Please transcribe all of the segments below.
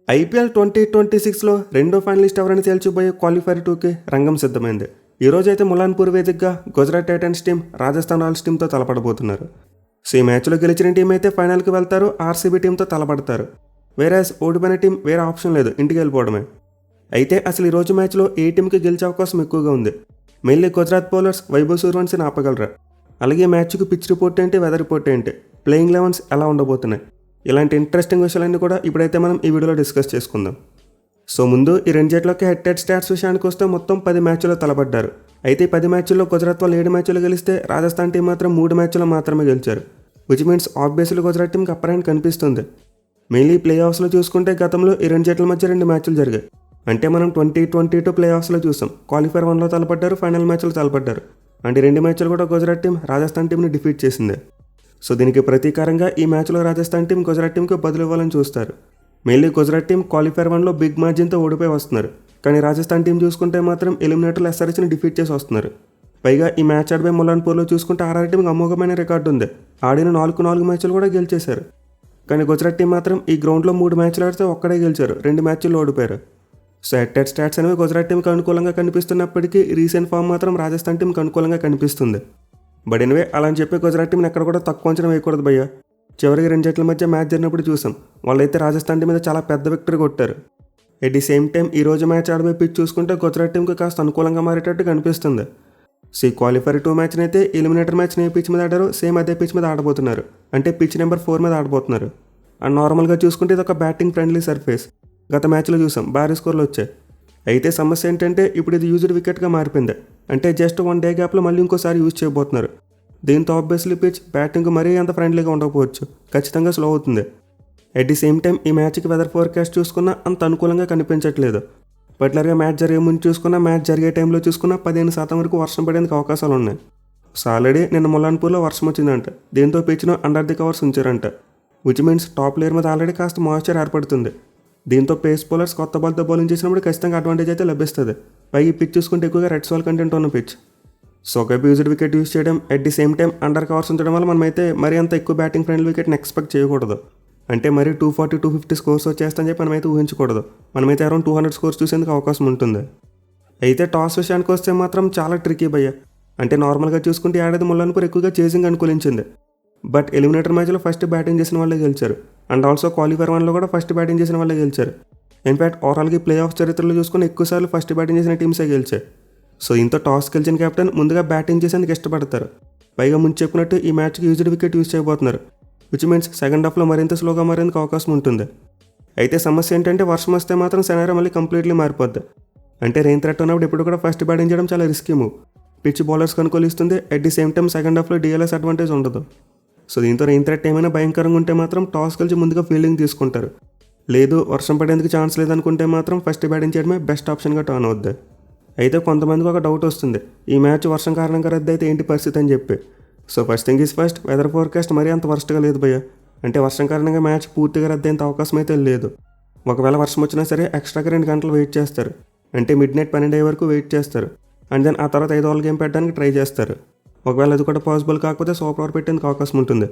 IPL 2026లో రెండో finalist ఎవరని తేల్చిపోయే qualifier 2కి రంగం సిద్ధమైంది. ఈ రోజైతే ములాన్పూర్ వేదికగా Gujarat Titans team Rajasthan Royals టీంతో తలపడబోతున్నారు. సో ఈ మ్యాచ్లో గెలిచిన టీం అయితే ఫైనల్కి వెళ్తారు, ఆర్సీబీ టీంతో తలపడతారు. వేరేస్ ఓడిపోయిన టీం వేరే ఆప్షన్ లేదు, ఇంటికి వెళ్ళిపోవడమే. అయితే అసలు ఈ రోజు మ్యాచ్లో ఏ టీంకి గెలిచే అవకాశం ఎక్కువగా ఉంది? మెయిన్లీ గుజరాత్ బౌలర్స్ వైభవ్ సూర్యవంశీని ఆపగలరా? అలాగే మ్యాచ్కి పిచ్ రిపోర్ట్ ఏంటి, వెదర్ రిపోర్ట్ ఏంటి, ప్లేయింగ్ లెవెన్స్ ఎలా ఉండబోతున్నాయి, ఇలాంటి ఇంట్రెస్టింగ్ విషయాలన్నీ కూడా ఇప్పుడైతే మనం ఈ వీడియోలో డిస్కస్ చేసుకుందాం. సో ముందు ఈ రెండు జట్లకి హెడ్ స్టాట్స్ విషయానికి వస్తే మొత్తం 10 మ్యాచ్ల్లో తలపడ్డారు. అయితే 10 మ్యాచ్ల్లో గుజరాత్ వాళ్ళు 7 మ్యాచ్లు గెలిస్తే రాజస్థాన్ టీం మాత్రం 3 మ్యాచ్ల్లో మాత్రమే గెలిచారు. విచ్ మీన్స్ ఆబ్వియస్లీ గుజరాత్ టీంకి అప్పర్ హ్యాండ్ కనిపిస్తుంది. మెయిన్లీ ప్లే ఆఫ్స్లో చూసుకుంటే గతంలో ఈ రెండు జట్ల మధ్య 2 మ్యాచ్లు జరిగాయి. అంటే మనం 2022 ప్లే ఆఫ్స్లో చూసాం. క్వాలిఫైర్ 1లో తలపడ్డారు, ఫైనల్ మ్యాచ్లో తలపడ్డారు. అంటే 2 మ్యాచ్లు కూడా గుజరాత్ టీం రాజస్థాన్ టీంని డిఫీట్ చేసింది. సో దీనికి ప్రతీకారంగా ఈ మ్యాచ్లో రాజస్థాన్ టీం గుజరాత్ టీంకి బదులు ఇవ్వాలని చూస్తారు. మెయిన్లీ గుజరాత్ టీం క్వాలిఫైర్ 1లో బిగ్ మార్జిన్తో ఓడిపోయి వస్తున్నారు. కానీ రాజస్థాన్ టీం చూసుకుంటే మాత్రం ఎలిమినేటర్లు ఎస్ఆర్హెచ్ని డిఫీట్ చేసి వస్తున్నారు. పైగా ఈ మ్యాచ్ ఆడిపోయి ములాన్పూర్లో చూసుకుంటే ఆర్ఆర్ టీంకి అమోఘమైన రికార్డు ఉంది. ఆడిన 4 మ్యాచ్లు కూడా గెలిచేశారు. కానీ గుజరాత్ టీం మాత్రం ఈ గ్రౌండ్లో 3 మ్యాచ్లు ఆడితే ఒక్కడే గెలిచారు, 2 మ్యాచ్ల్లో ఓడిపోయారు. సో హెడ్ స్టాట్స్ అనేవి గుజరాత్ టీంకి అనుకూలంగా కనిపిస్తున్నప్పటికీ రీసెంట్ ఫామ్ మాత్రం రాజస్థాన్ టీంకి అనుకూలంగా కనిపిస్తుంది. బట్ ఎనివే అలా అని చెప్పి గుజరాత్ టీంని ఎక్కడ కూడా తక్కువ అంచనా వేయకూడదు భయ్య. చివరికి 2 జట్ల మధ్య మ్యాచ్ జరిగినప్పుడు చూసాం, వాళ్ళైతే రాజస్థాన్ టీం మీద చాలా పెద్ద విక్టరీ కొట్టారు. ఎట్ ది సేమ్ టైం ఈ రోజు మ్యాచ్ ఆడిపోయి పిచ్ చూసుకుంటే గుజరాత్ టీంకి కాస్త అనుకూలంగా మారేటట్టు కనిపిస్తుంది. సో ఈ క్వాలిఫైర్ 2 మ్యాచ్ని అయితే ఎలిమినేటర్ మ్యాచ్ని ఏ పిచ్ మీద ఆడారో సేమ్ అదే పిచ్ మీద ఆడబోతున్నారు. అంటే పిచ్ నెంబర్ 4 మీద ఆడబోతున్నారు. అండ్ నార్మల్గా చూసుకుంటే ఇది ఒక బ్యాటింగ్ ఫ్రెండ్లీ సర్ఫేస్. గత మ్యాచ్లో చూసాం భారీ స్కోర్లు వచ్చాయి. అయితే సమస్య ఏంటంటే ఇప్పుడు ఇది యూజ్డ్ వికెట్గా మారిపోయింది. అంటే జస్ట్ 1 డే గ్యాప్లో మళ్ళీ ఇంకోసారి యూజ్ చేయబోతున్నారు. దీంతో ఆబ్వియస్లీ పిచ్ బ్యాటింగ్ మరీ అంత ఫ్రెండ్లీగా ఉండకపోవచ్చు, ఖచ్చితంగా స్లో అవుతుంది. ఎట్ ది సేమ్ టైం ఈ మ్యాచ్కి వెదర్ ఫోర్కాస్ట్ చూసుకున్నా అంత అనుకూలంగా కనిపించట్లేదు. పర్టికులర్గా మ్యాచ్ జరిగే ముందు చూసుకున్నా, మ్యాచ్ జరిగే టైంలో చూసుకున్నా 15% వరకు వర్షం పడేందుకు అవకాశాలు ఉన్నాయి. సో ఆల్రెడీ నిన్న ములాన్పూర్లో వర్షం వచ్చిందంట. దీంతో పిచ్ను అండర్ ది కవర్స్ ఉంచారంట. విచ్ మీన్స్ టాప్ లేయర్ మీద ఆల్రెడీ కాస్త మాయిశ్చర్ ఏర్పడుతుంది. దీంతో పేస్ బౌలర్స్ కొత్త బాల్తో బౌలింగ్ చేసినప్పుడు ఖచ్చితంగా అడ్వాంటేజ్ అయితే లభిస్తుంది. పైకి పిచ్ చూసుకుంటే ఎక్కువగా రెడ్ సాల్ కంటెంట్ ఉన్న పిచ్. సో ఒక యూజ్డ్ వికెట్ యూజ్ చేయడం, at the same time under covers ఉంచడం వల్ల మనమైతే మరీ అంత ఎక్కువ బ్యాటింగ్ ఫ్రెండ్లీ వికెట్ని ఎక్స్పెక్ట్ చేయకూడదు. అంటే మరీ 240, 250 స్కోర్స్ వచ్చేస్తాయని చెప్పి మనమైతే ఊహించకూడదు. మనమైతే అరౌండ్ 200 స్కోర్స్ చూసేందుకు అవకాశం ఉంటుంది. అయితే టాస్ విషయానికి వస్తే మాత్రం చాలా ట్రికీ భయ్య. అంటే నార్మల్గా చూసుకుంటే ఆడేది ములాన్పూర్ ఎక్కువగా చేసింగ్ అనుకూలించింది. బట్ ఎలిమినేటర్ మ్యాచ్లో ఫస్ట్ బ్యాటింగ్ చేసిన వాళ్ళే గెలిచారు. అండ్ ఆల్సో క్వాలిఫైర్ 1లో కూడా ఫస్ట్ బ్యాటింగ్ చేసిన వాళ్ళే గెలిచారు. ఇన్ఫ్యాక్ట్ ఓవరాల్గా ప్లే ఆఫ్ చరిత్రలో చూసుకుని ఎక్కువసార్లు ఫస్ట్ బ్యాటింగ్ చేసిన టీమ్సే గెలిచాయి. సో ఇంత టాస్ గెలిచిన కెప్టెన్ ముందుగా బ్యాటింగ్ చేసేందుకు ఇష్టపడతారు. పైగా ముందు చెప్పినట్టు ఈ మ్యాచ్కి యూజ్డ్ వికెట్ యూజ్ చేయబోతున్నారు. విచ్ మీన్స్ సెకండ్ హాఫ్లో మరింత స్లోగా మారేందుకు అవకాశం ఉంటుంది. అయితే సమస్య ఏంటంటే వర్షం వస్తే మాత్రం సెనారియో మళ్ళీ కంప్లీట్లీ మారిపోద్ది. అంటే రెయిన్ థ్రెట్ ఉన్నప్పుడు ఇప్పుడు కూడా ఫస్ట్ బ్యాటింగ్ చేయడం చాలా రిస్కీ మూవ్. పిచ్ బౌలర్స్ అనుకూలిస్తుంది, at the same time second హాఫ్లో డిఎల్ఎస్ అడ్వాంటేజ్ ఉండదు. సో దీంతో రెయిన్ థ్రెట్ ఏమైనా భయంకరంగా ఉంటే మాత్రం టాస్ గెలిచి ముందుగా ఫీల్డింగ్ తీసుకుంటారు. లేదు వర్షం పడేందుకు ఛాన్స్ లేదనుకుంటే మాత్రం ఫస్ట్ బ్యాటింగ్ చేయడమే బెస్ట్ ఆప్షన్గా టర్న్ అవుద్ది. అయితే కొంతమందికి ఒక డౌట్ వస్తుంది, ఈ మ్యాచ్ వర్షం కారణంగా రద్దు అయితే ఏంటి పరిస్థితి అని చెప్పి. So first thing is first, weather forecast మరీ అంత వర్స్ట్గా లేదు భయ్య. అంటే వర్షం కారణంగా మ్యాచ్ పూర్తిగా రద్దు అయ్యేంత అవకాశం అయితే లేదు. ఒకవేళ వర్షం వచ్చినా సరే ఎక్స్ట్రాగా 2 గంటలు వెయిట్ చేస్తారు. అంటే మిడ్ నైట్ 12 వరకు వెయిట్ చేస్తారు. అండ్ దెన్ ఆ తర్వాత 5 ఓవర్ల గేమ్ పెట్టడానికి ట్రై చేస్తారు. ఒకవేళ అది కూడా పాసిబుల్ కాకపోతే సూపర్ ఓవర్ పెట్టేందుకు అవకాశం ఉంటుంది.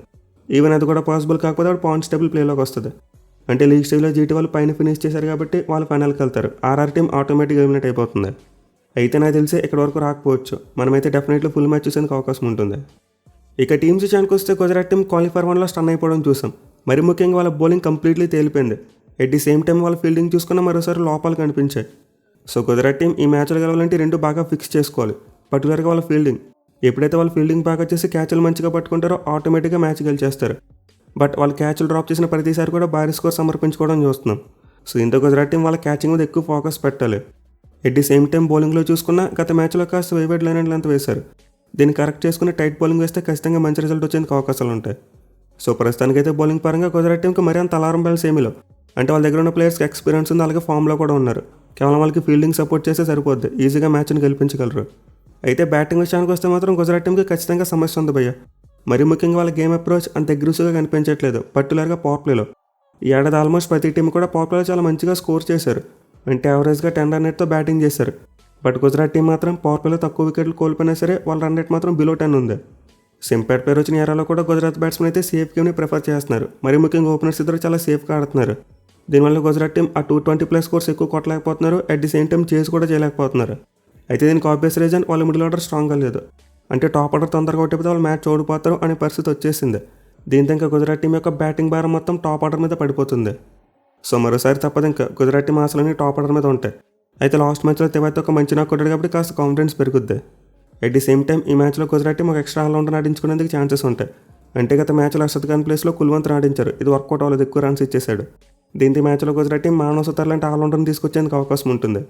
ఈవెన్ అది కూడా పాసిబుల్ కాకపోతే వాడు పాయింట్స్ టేబుల్ ప్లేలోకి వస్తుంది. అంటే లీగ్ స్టేజ్లో జీటీ వాళ్ళు పైన ఫినిష్ చేశారు కాబట్టి వాళ్ళు ఫైనల్కి వెళ్తారు. ఆర్ఆర్ టీం ఆటోమేటిక్గా ఎలిమినేట్ అయిపోతుంది. అయితే నాకు తెలిసి ఇక్కడ వరకు రాకపోవచ్చు, మనమైతే డెఫినెట్లీ ఫుల్ మ్యాచ్ చూసేందుకు అవకాశం ఉంటుంది. ఇక టీమ్స్ విషయానికి వస్తే గుజరాత్ టీం క్వాలిఫైర్ 1లో స్టన్ అయిపోవడం చూసాం. మరి ముఖ్యంగా వాళ్ళ బౌలింగ్ కంప్లీట్లీ తేలిపోయింది. ఎట్ ది సేమ్ టైం వాళ్ళ ఫీల్డింగ్ చూసుకున్న మరోసారి లోపాలు కనిపించాయి. సో గుజరాత్ టీం ఈ మ్యాచ్లో గెలవాలంటే 2 బాగా ఫిక్స్ చేసుకోవాలి. పర్టికులర్గా వాళ్ళ ఫీల్డింగ్. ఎప్పుడైతే వాళ్ళు ఫీల్డింగ్ బాగా చేసి క్యాచ్లు మంచిగా పట్టుకుంటారో ఆటోమేటిక్గా మ్యాచ్ గెలిచేస్తారు. బట్ వాళ్ళు క్యాచ్లు డ్రాప్ చేసిన ప్రతిసారి కూడా భారీ స్కోర్ సమర్పించుకోవడం చూస్తున్నాం. సో ఇంత గుజరాత్ టీం వాళ్ళ క్యాచింగ్ మీద ఎక్కువ ఫోకస్ పెట్టాలి. ఎట్ ది సేమ్ టైం బౌలింగ్లో చూసుకున్న గత మ్యాచ్లో కాస్త వైవైడ్ లైన్ అండ్ లెంత్ వేశారు. దీన్ని కరెక్ట్ చేసుకుని టైట్ బౌలింగ్ వేస్తే ఖచ్చితంగా మంచి రిజల్ట్ వచ్చేందుకు అవకాశాలు ఉంటాయి. సో ప్రస్తుతానికైతే బౌలింగ్ పరంగా గుజరాత్ టీంకి మరీ అంత అలారం బెల్స్ ఏమీలో. అంటే వాళ్ళ దగ్గర ఉన్న ప్లేయర్స్కి ఎక్స్పీరియన్స్ ఉంది, అలాగే ఫామ్లో కూడా ఉన్నారు. కేవలం వాళ్ళకి ఫీల్డింగ్ సపోర్ట్ చేస్తే సరిపోద్ది, ఈజీగా మ్యాచ్ని గెలిపించగలరు. అయితే బ్యాటింగ్ విషయానికి వస్తే మాత్రం గుజరాత్ టీంకి ఖచ్చితంగా సమస్య ఉంది భయ్య. మరీ ముఖ్యంగా వాళ్ళ గేమ్ అప్రోచ్ అంత అగ్రెసివ్గా కనిపించట్లేదు, పర్టికులర్గా పవర్ ప్లేలో. ఈ ఏడాది ఆల్మోస్ట్ ప్రతి టీం కూడా పవర్ ప్లేలో చాలా మంచిగా స్కోర్ చేశారు. అంటే యావరేజ్గా 10 రన్ రేట్తో బ్యాటింగ్ చేశారు. బట్ గుజరాత్ టీం మాత్రం పవర్ ప్లేలో తక్కువ వికెట్లు కోల్పోయినా సరే వాళ్ళ రన్ రేట్ మాత్రం బిలో 10 ఉంది. సింపాట్ పేరు వచ్చిన ఏరాలో కూడా గుజరాత్ బ్యాట్స్మెన్ అయితే సేఫ్ గేమ్ని ప్రిఫర్ చేస్తున్నారు. మరీ ముఖ్యంగా ఓపెనర్స్ ఇద్దరు చాలా సేఫ్గా ఆడుతున్నారు. దీనివల్ల గుజరాత్ టీం ఆ 220+ స్కోర్స్ ఎక్కువ కొట్టలేకపోతున్నారు. అట్ ది సేమ్ టైం చేసి కూడా చేయలేకపోతున్నారు. అయితే దీనికి ఆబ్వియస్ రీజన్ వాళ్ళ మిడిల్ ఆర్డర్ స్ట్రాంగ్గా లేదు. అంటే టాప్ ఆర్డర్ తొందరగా కొట్టిపోతే వాళ్ళు మ్యాచ్ ఓడిపోతారు అనే పరిస్థితి వచ్చేసింది. దీంతో ఇంకా గుజరాత్ టీం యొక్క బ్యాటింగ్ భారం మొత్తం టాప్ ఆర్డర్ మీద పడిపోతుంది. సో మరోసారి తప్పదు, ఇంకా గుజరాత్ టీం ఆశలన్నీ టాప్ ఆర్డర్ మీద ఉంటాయి. అయితే లాస్ట్ మ్యాచ్లో తెవైతే ఒక మంచి నాక్ కొట్టాడు కాబట్టి కాస్త కాన్ఫిడెన్స్ పెరుగుద్ది. అట్ ది సేమ్ టైం ఈ మ్యాచ్లో గుజరాత్ టీం ఒక ఎక్స్ట్రా ఆల్రౌండర్ ఆడించుకునేందుకు ఛాన్సెస్ ఉంటాయి. అంటే గత మ్యాచ్లో అర్షద్ ఖాన్ ప్లేస్లో కుల్వంత్ ఆడించారు. ఇది వర్కౌట్ అవ్వలేదు, ఎక్కువ రన్స్ ఇచ్చేశాడు. దీంతో ఈ మ్యాచ్లో గుజరాత్ టీం మానవ్ సుతార్ లాంటి ఆల్రౌండర్ని తీసుకొచ్చేందుకు అవకాశం ఉంటుంది.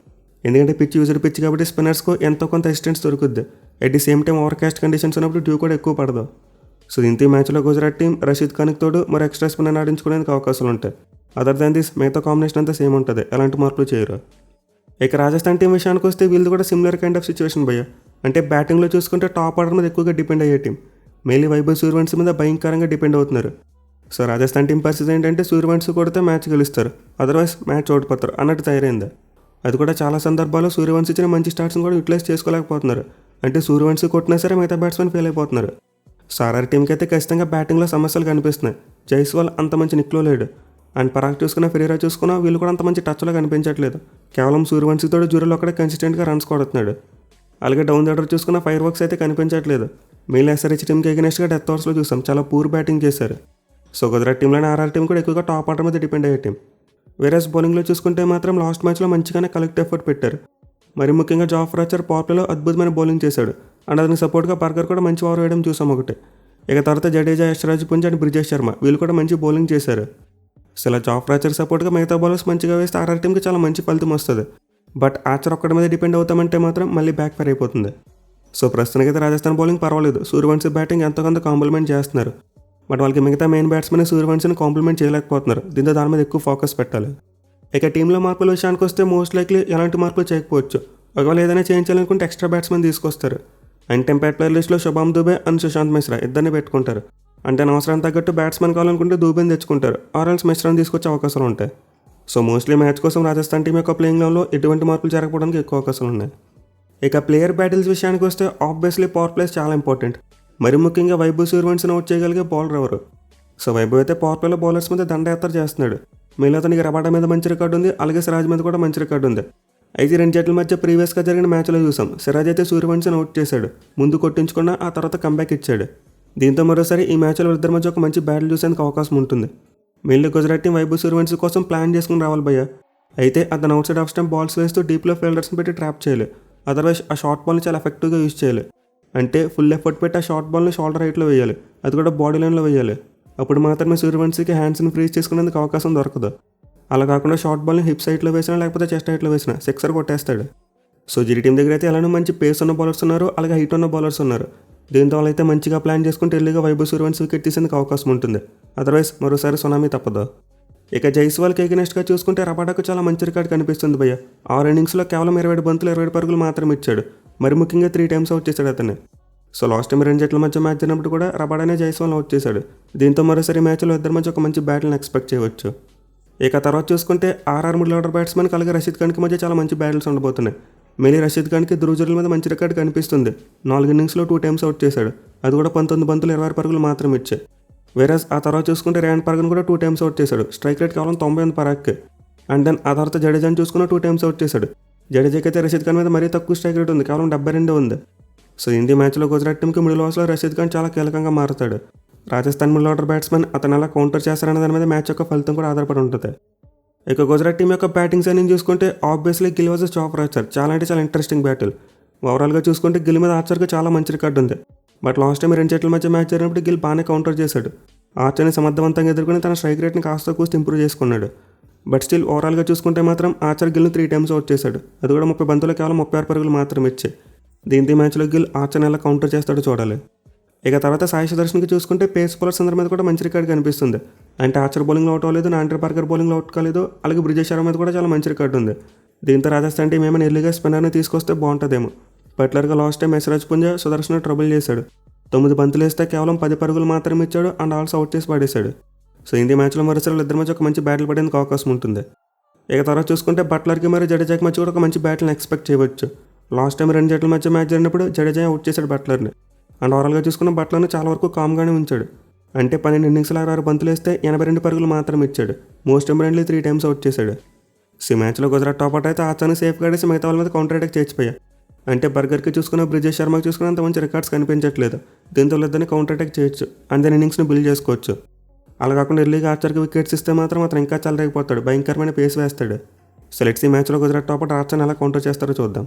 ఎందుకంటే పిచ్ యూజర్ పిచ్ కాబట్టి స్పిన్నర్స్కు ఎంతో కొంత అసిస్టెన్స్ దొరుకుద్ది. At the same time overcast conditions ఉన్నప్పుడు డ్యూ కూడా ఎక్కువ పడదు. సో దీంతో ఈ మ్యాచ్లో గుజరాత్ టీం రషీద్ ఖాన్కి తోడు మరి ఎక్స్ట్రా స్పిన్నర్ ఆడించుకునేందుకు అవకాశాలు ఉంటాయి. అదర్ దాన్ దిస్ మిగతా కాంబినేషన్ అంతా సేమ్ ఉంటుంది, ఎలాంటి మార్పులు చేయరు. ఇక రాజస్థాన్ టీం విషయానికి వస్తే వీళ్ళది కూడా సిమిలర్ కైండ్ ఆఫ్ సిచ్యువేషన్ భయ్య. అంటే బ్యాటింగ్లో చూసుకుంటే టాప్ ఆర్డర్ మీద ఎక్కువగా డిపెండ్ అయ్యే టీం. మెయిన్లీ వైభవ్ సూర్యవంశీ మీద భయంకరంగా డిపెండ్ అవుతున్నారు. సో రాజస్థాన్ టీం పరిస్థితి ఏంటంటే సూర్యవంశీ కొడితే మ్యాచ్ గెలుస్తారు, అదర్వైజ్ మ్యాచ్ ఓడిపోతారు అన్నట్టు తయారైంది. అది కూడా చాలా సందర్భాల్లో సూర్యవంశీ ఇచ్చిన మంచి స్టార్ట్స్ని కూడా యూటిలైజ్ చేసుకోలేకపోతున్నారు. అంటే సూర్యవంశీ కొట్టినా సరే మిగతా బ్యాట్స్మెన్ ఫెయిల్ అయిపోతున్నారు. సో ఆర్ఆర్ టీంకి అయితే ఖచ్చితంగా బ్యాటింగ్లో సమస్యలు కనిపిస్తున్నాయి. జైస్వాల్ అంత మంచి నిక్లో లేడు. అండ్ పరాగ్ చూసుకున్నా, ఫెరీరా చూసుకున్నా వీళ్ళు కూడా అంత మంచి టచ్లో కనిపించట్లేదు. కేవలం సూర్యవంశీతో జూరోలో ఒక్కడే కన్సిస్టెంట్గా రన్స్ కొడుతున్నాడు. అలాగే డౌన్ ఆర్డర్ చూసుకున్న ఫైర్ వర్క్స్ అయితే కనిపించట్లేదు. మెయిన్ ఎస్ఆర్హెచ్ టీంకి ఎగనెస్ట్గా డెత్ ఓవర్స్లో చూసాం, చాలా పూర్ బ్యాటింగ్ చేశారు. సో గుజరాత్ టీంలోనే ఆర్ఆర్ టీం కూడా ఎక్కువగా టాప్ ఆర్డర్ మీద డిపెండ్ అయ్యే టీం. వేరేస్ బౌలింగ్లో చూసుకుంటే మాత్రం లాస్ట్ మ్యాచ్లో మంచిగానే కలెక్ట్ ఎఫర్ట్ పెట్టారు. మరి ముఖ్యంగా జాఫర్ ఆర్చర్ పవర్ ప్లేలో అద్భుతమైన బౌలింగ్ చేశాడు. అండ్ అతనికి సపోర్ట్గా బర్గర్ కూడా మంచి ఓవర్ వేయడం చూసాం ఒకటి. ఇక తర్వాత జడేజా, యశ్రాజ్ పుంజ్ అండ్ బ్రిజేష్ శర్మ వీళ్ళు కూడా మంచి బౌలింగ్ చేశారు. సో ఇలా జాఫర్ ఆర్చర్ సపోర్ట్గా మిగతా బౌలర్స్ మంచిగా వేస్తే ఆర్ఆర్ టీంకి చాలా మంచి ఫలితం వస్తుంది. బట్ ఆర్చర్ ఒక్కడి మీద డిపెండ్ అవుతామంటే మాత్రం మళ్ళీ బ్యాక్ ఫైర్ అయిపోతుంది. సో ప్రస్తుతానికైతే రాజస్థాన్ బౌలింగ్ పర్వాలేదు, సూర్యవంశీ బ్యాటింగ్ ఎంతో కొంత కాంప్లిమెంట్ చేస్తున్నారు. బట్ వాళ్ళకి మిగతా మెయిన్ బ్యాట్స్మెన్ సూర్యవంశీని కాంప్లిమెంట్ చేయలేకపోతున్నారు. దీంతో దాని మీద ఎక్కువ ఫోకస్ పెట్టాలి. ఇక టీంలో మార్పుల విషయానికి వస్తే మోస్ట్ లైక్లీ ఎలాంటి మార్పులు చేయకపోవచ్చు. ఒకవేళ ఏదైనా చేయించాలనుకుంటే ఎక్స్ట్రా బ్యాట్స్మెన్ తీసుకొస్తారు. అండ్ టెంపర్డ్ ప్లేయర్ లిస్ట్లో శుభామ్ దుబే అండ్ సుశాంత్ మిశ్రా ఇద్దరిని పెట్టుకుంటారు. అంటే అవసరం తగ్గట్టు బ్యాట్స్మెన్ కావాలనుకుంటే దూబేని తెచ్చుకుంటారు, ఆర్ఎల్స్ మిశ్రాని తీసుకొచ్చే అవకాశాలు ఉంటాయి. సో మోస్ట్లీ మ్యాచ్ కోసం రాజస్థాన్ టీం యొక్క ప్లేయింగ్ లెవెల్లో ఎటువంటి మార్పులు జరగకపోవడానికి ఎక్కువ అవకాశాలు ఉన్నాయి. ఇక ప్లేయర్ బ్యాటిల్స్ విషయానికి వస్తే ఆబ్వియస్లీ పవర్ ప్లేస్ చాలా ఇంపార్టెంట్. మరి ముఖ్యంగా వైభవ్ సూర్యవంశీని అవుట్ చేయగలిగే బౌలర్ ఎవరు? సో వైభవ్ అయితే పవర్ ప్లేలో బౌలర్స్ మీద దండయాత్ర చేస్తున్నాడు. మీలో అతనికి రబాడా మీద మంచి రికార్డు ఉంది, అలాగే సిరాజ్ మీద కూడా మంచి రికార్డు ఉంది. అయితే రెండు జట్ల మధ్య ప్రీవియస్గా జరిగిన మ్యాచ్లో చూసాం, సిరాజ్ అయితే సూర్యవంశీని అవుట్ చేశాడు, ముందు కొట్టించుకున్న ఆ తర్వాత కంబ్యాక్ ఇచ్చాడు. దీంతో మరోసారి ఈ మ్యాచ్లో ఇద్దరి మధ్య ఒక మంచి బ్యాటిల్ చూసేందుకు అవకాశం ఉంటుంది. మెయిన్లీ గుజరాత్ టీం వైభవ్ సూర్యవంశీ కోసం ప్లాన్ చేసుకుని రావాలి భయ్య. అయితే అతను out side off stump balls వేస్తూ డీప్లో ఫీల్డర్స్ని పెట్టి ట్రాప్ చేయాలి. అదర్వైజ్ ఆ షార్ట్ బాల్ని చాలా ఎఫెక్టివ్గా యూజ్ చేయాలి. అంటే ఫుల్ ఎఫర్ట్ పెట్టి ఆ షార్ట్ బాల్ని షోల్డర్ హైట్లో వేయాలి, అది కూడా బాడీ లైన్లో వేయాలి. అప్పుడు మాత్రమే సూర్యవంశీకి హ్యాండ్స్ని ఫ్రీజ్ చేసుకునేందుకు అవకాశం దొరకదు. అలా కాకుండా షార్ట్ బాల్ని హిప్ సైడ్లో వేసినా లేకపోతే చెస్ట్ హైట్లో వేసినా సిక్సర్ కొట్టేస్తాడు. సో జిడి టీం దగ్గర అయితే ఎలానో మంచి పేస్ ఉన్న బౌలర్స్ ఉన్నారు, అలాగే హైట్ ఉన్న బౌలర్స్ ఉన్నారు. దీంతో వాళ్ళైతే మంచిగా ప్లాన్ చేసుకుంటే ఎర్లీగా వైభవ్ సూర్యవంశీ వికెట్ తీసేందుకు అవకాశం ఉంటుంది. అదర్వైజ్ మరోసారి సునామీ తప్పదు. ఇక జైస్వాల్కి ఎగనెస్ట్గా చూసుకుంటే రబాడాకు చాలా మంచి రికార్డ్ కనిపిస్తుంది భయ్య. 6 ఇన్నింగ్స్లో కేవలం 27 బంతులు 27 పరుగులు మాత్రం ఇచ్చాడు. మరి ముఖ్యంగా 3 టైమ్స్ అవుట్ చేశాడు అతన్ని. సో లాస్ట్ టైం రెండు జట్ల మధ్య మ్యాచ్ జరిగినప్పుడు కూడా రబాడానే జైస్వాల్ని అవుట్ చేశాడు. దీంతో మరోసారి మ్యాచ్లో ఇద్దరి మధ్య ఒక మంచి బ్యాటిల్ని ఎక్స్పెక్ట్ చేయవచ్చు. ఇక తర్వాత చూసుకుంటే ఆర్ఆర్ మిడిల్ ఆర్డర్ బ్యాట్స్మెన్ అలాగే రషీద్ ఖాన్కి మధ్య చాలా మంచి బ్యాటిల్స్ ఉండబోతున్నాయి. మెయిన్లీ రషీద్ ఖాన్కి ధ్రువ్ జురేల్ మీద మంచి రికార్డు కనిపిస్తుంది. 4 ఇన్నింగ్స్లో 2 టైమ్స్ అవుట్ చేశాడు, అది కూడా 19 బంతులు 26 పరుగులు మాత్రం ఇచ్చాయి. వేరేస్ ఆ తర్వాత చూసుకుంటే రేయాన్ పరాగ్ను కూడా 2 టైమ్స్ అవుట్ చేశాడు, స్ట్రైక్ రేట్ కేవలం 90 పరాగ్కి. అండ్ దెన్ ఆ తర్వాత జడేజాని చూసుకున్న 2 టైమ్స్ అవుట్ చేశాడు. జడేజాకి అయితే రషీద్ ఖాన్ మీద మరీ తక్కువ స్ట్రైక్ రేట్ ఉంది, కేవలం 72 ఉంది. సో ఇండి మ్యాచ్లో గుజరాత్ టీంకి మిడిల్ ఓవర్స్లో రషీద్ ఖాన్ చాలా కీలకంగా మారుతాడు. రాజస్థాన్ మిడిల్ ఆర్డర్ బ్యాట్స్మెన్ అతను ఎలా కౌంటర్ చేస్తారనే దాని మీద మ్యాచ్ యొక్క ఫలితం కూడా ఆధారపడి ఉంటుంది. ఇక గుజరాత్ టీం యొక్క బ్యాటింగ్ సైనింగ్ చూసుకుంటే obviously Gill versus Jofra Archer చాలా అంటే చాలా ఇంట్రెస్టింగ్ బ్యాటిల్. ఓవరాల్గా చూసుకుంటే గిల్ మీద ఆర్చర్కి చాలా మంచి రికార్డు ఉంది. బట్ లాస్ట్ టైం రెండు జట్ల మధ్య మ్యాచ్ జరిగినప్పుడు గిల్ బాగానే కౌంటర్ చేశాడు. ఆర్చర్ని సమర్థవంతంగా ఎదుర్కొని తన స్ట్రైక్ రేట్ని కాస్త కూస్త ఇంప్రూవ్ చేసుకున్నాడు. బట్ స్టిల్ ఓవరాల్గా చూసుకుంటే మాత్రం ఆర్చర్ గిల్ని 3 టైమ్స్ అవుట్ చేశాడు, అది కూడా 30 బంతులు కేవలం 36 పరుగులు మాత్రం ఇచ్చాయి. దీంతో ఈ మ్యాచ్లో గిల్ ఆర్చర్ని ఎలా కౌంటర్ చేస్తాడో చూడాలి. ఇక తర్వాత సాయి సుదర్శన్కి చూసుకుంటే పేస్ బౌలర్స్ అందరి మీద కూడా మంచి రికార్డు కనిపిస్తుంది. అంటే ఆర్చర్ బౌలింగ్లో అవుట్ అవ్వలేదు, ఆండ్రే పార్కర్ బౌలింగ్లో అవుట్ కాలేదు, అలాగే బ్రిజేష్ శర్మ మీద కూడా చాలా మంచి రికార్డు ఉంది. దీంతో రాజస్థాన్ టీం ఏమైనా ఎర్లీగా స్పిన్నర్ని తీసుకొస్తే బాగుంటుందేమో. పర్టికులర్గా last time Yashraj Punja Sudharsan trouble చేశాడు. 9 బంతులు వేస్తే కేవలం 10 పరుగులు మాత్రం ఇచ్చాడు అండ్ ఆల్సో అవుట్ చేసి పడేశాడు. సో ఇండియా మ్యాచ్లో మరోసారి ఇద్దరి మధ్య ఒక మంచి బ్యాటిల్ పడేందుకు అవకాశం ఉంటుంది. ఇక తర్వాత చూసుకుంటే బట్లర్కి మరియు జడేజాకి మధ్య కూడా ఒక మంచి బ్యాటిల్ని ఎక్స్పెక్ట్ చేయవచ్చు. లాస్ట్ టైం రెండు జట్ల మధ్య మ్యాచ్ జరిగినప్పుడు జడేజా అవుట్ చేశాడు బట్లర్ని. అండ్ ఓవరాల్గా చూసుకున్న బట్లర్ని చాలా వరకు కామ్గానే ఉంచాడు. అంటే 12 ఇన్నింగ్స్లో 66 బంతులు వేస్తే 82 పరుగులు మాత్రం ఇచ్చాడు. మోస్ట్ ఇంపార్టెంట్లీ 3 టైమ్స్ అవుట్ చేశాడు. ఈ మ్యాచ్లో గుజరాత్ టాప్ ఆట అయితే ఆచాన్ని సేఫ్ గాడేసి మిగతా వాళ్ళ మీద కౌంటర్ అటాక్ చేసిపోయా. అంటే బర్గర్కి చూసుకున్న బ్రిజేష్ శర్మకి చూసుకున్న అంత మంచి రికార్డ్స్ కనిపించట్లేదు. దీంతో లేదని కౌంటర్ అటాక్ చేయొచ్చు అండ్ దాని ఇన్నింగ్స్ని బిల్డ్ చేసుకోవచ్చు. అలా కాకుండా ఎర్లీగా ఆర్చర్కి వికెట్స్ ఇస్తే మాత్రం అతను ఇంకా చెలరేగిపోతాడు, భయంకరమైన పేస్ వేస్తాడు. సో లెట్స్ ఈ మ్యాచ్లో గుజరాత్ టాప్ ఆట ఆర్చర్ని ఎలా కౌంటర్ చేస్తారో చూద్దాం.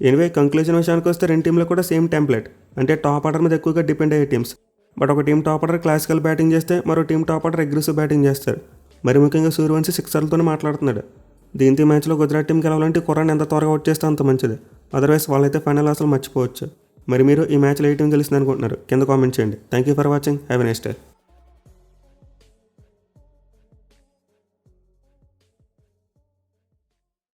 ఎనివే కంక్లూజన్ విషయానికి వస్తే రెండు టీంలో కూడా సేమ్ టెంప్లెట్, అంటే టాప్ ఆర్డర్ మీద ఎక్కువగా డిపెండ్ అయ్యే టీమ్స్. బట్ ఒక team top order classical batting చేస్తే మరో team top order aggressive batting చేస్తారు. మరి ముఖ్యంగా సూర్యవంశీ సిక్సర్లతోనే మాట్లాడుతున్నాడు. దీంతో ఈ మ్యాచ్లో గుజరాత్ టీంకి గెలవాలంటే కుర్రాన్ని ఎంత త్వరగా అవుట్ చేస్తే అంత మంచిది. అదర్వైజ్ వాళ్ళైతే ఫైనల్ అసలు మర్చిపోవచ్చు. మరి మీరు ఈ మ్యాచ్లో ఏ టీం గెలుస్తుంది అనుకుంటున్నారు కింద కామెంట్ చేయండి. Thank you for watching. Have a nice day.